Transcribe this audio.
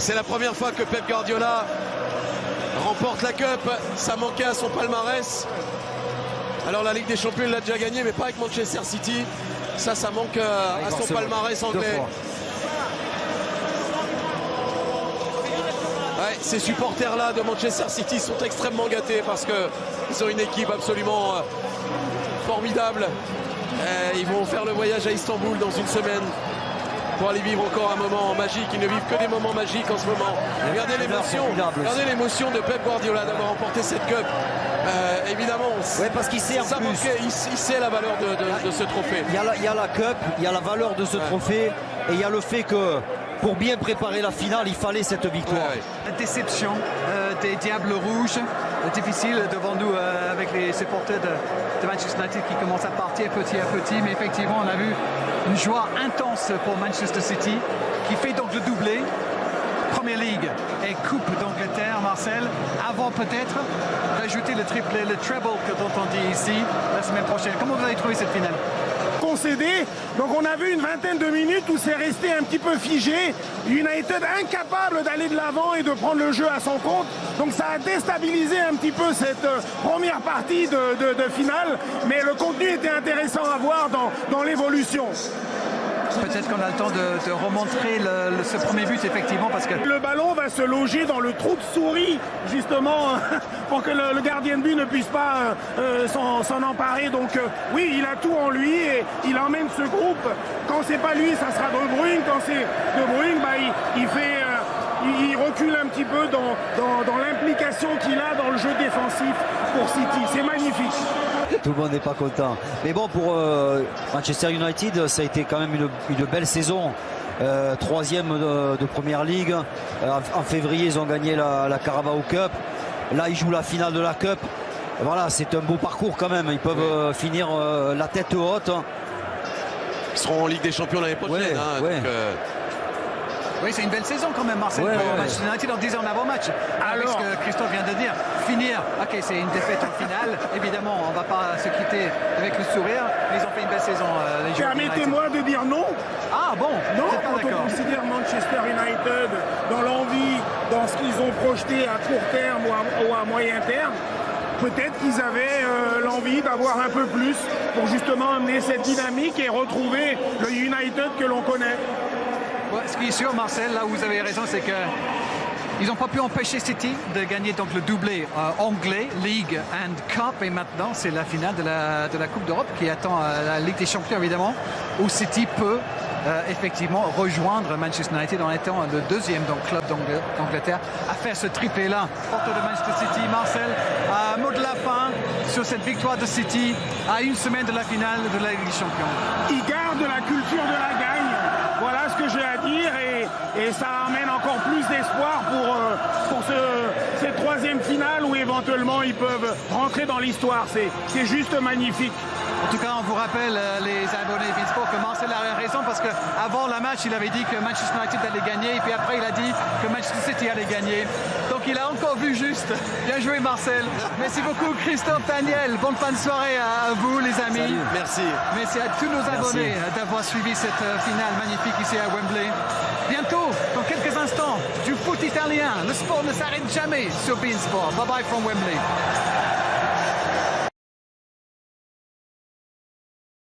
C'est la première fois que Pep Guardiola remporte la Cup. Ça manquait à son palmarès. Alors la Ligue des Champions, il l'a déjà gagné, mais pas avec Manchester City. Ça manque à son palmarès anglais. Ouais, ces supporters-là de Manchester City sont extrêmement gâtés parce qu'ils ont une équipe absolument formidable. Ils vont faire le voyage à Istanbul dans une semaine pour aller vivre encore un moment magique. Ils ne vivent que des moments magiques en ce moment. Regardez l'émotion de Pep Guardiola d'avoir remporté cette Cup. Évidemment, ouais, parce qu'il sait il sait la valeur de ce trophée. Il y a la Cup, il y a la valeur de ce trophée, et il y a le fait que pour bien préparer la finale, il fallait cette victoire. La déception des Diables Rouges, difficile devant nous avec les supporters de Manchester United qui commencent à partir petit à petit, mais effectivement on a vu une joie intense pour Manchester City qui fait donc le doublé. Premier League et Coupe d'Angleterre, Marcel, avant peut-être d'ajouter le triplé, le treble que dont on dit ici la semaine prochaine. Comment vous avez trouvé cette finale? Concédé, donc on a vu une vingtaine de minutes où c'est resté un petit peu figé. United incapable d'aller de l'avant et de prendre le jeu à son compte. Donc ça a déstabilisé un petit peu cette première partie de finale, mais le contenu était intéressant à voir dans l'évolution. Peut-être qu'on a le temps de remontrer ce premier but, effectivement, parce que le ballon va se loger dans le trou de souris, justement, pour que le gardien de but ne puisse pas s'en emparer. Donc oui, il a tout en lui et il emmène ce groupe. Quand c'est pas lui, ça sera De Bruyne. Quand c'est De Bruyne, il recule un petit peu dans l'implication qu'il a dans le jeu défensif pour City. C'est magnifique. Tout le monde n'est pas content. Mais bon, pour Manchester United, ça a été quand même une belle saison. Troisième de Première Ligue. En février, ils ont gagné la Carabao Cup. Là, ils jouent la finale de la Cup. Voilà, c'est un beau parcours quand même. Ils peuvent finir la tête haute. Ils seront en Ligue des Champions l'année prochaine. Oui, c'est une belle saison quand même, Marcel, pour Manchester United. On disait en avant-match, avec ce que Christophe vient de dire, finir, ok, c'est une défaite en finale, évidemment, on ne va pas se quitter avec le sourire, mais ils ont fait une belle saison, les joueurs. Permettez-moi de dire non. Ah bon? Non, quand on considère Manchester United dans l'envie, dans ce qu'ils ont projeté à court terme ou à moyen terme, peut-être qu'ils avaient l'envie d'avoir un peu plus pour justement amener cette dynamique et retrouver le United que l'on connaît. Ouais, ce qui est sûr, Marcel, là où vous avez raison, c'est que ils n'ont pas pu empêcher City de gagner donc le doublé anglais, League and Cup, et maintenant c'est la finale de la Coupe d'Europe qui attend la Ligue des Champions évidemment, où City peut effectivement rejoindre Manchester United en étant le deuxième club d'Angleterre à faire ce triplé-là. Porteur de Manchester City, Marcel, mot de la fin sur cette victoire de City à une semaine de la finale de la Ligue des Champions. Il garde la culture de la gagne. Voilà ce que j'ai à dire et ça amène encore plus d'espoir pour cette troisième finale où éventuellement ils peuvent rentrer dans l'histoire. C'est juste magnifique. En tout cas, on vous rappelle, les abonnés de Beansport, que Marcel a raison parce qu'avant la match, il avait dit que Manchester United allait gagner et puis après, il a dit que Manchester City allait gagner. Donc, il a encore vu juste. Bien joué, Marcel. Merci beaucoup, Christophe, Daniel. Bonne fin de soirée à vous, les amis. Salut. Merci. Merci à tous nos abonnés d'avoir suivi cette finale magnifique ici à Wembley. Bientôt, dans quelques instants, du foot italien. Le sport ne s'arrête jamais sur Beansport. Bye bye from Wembley.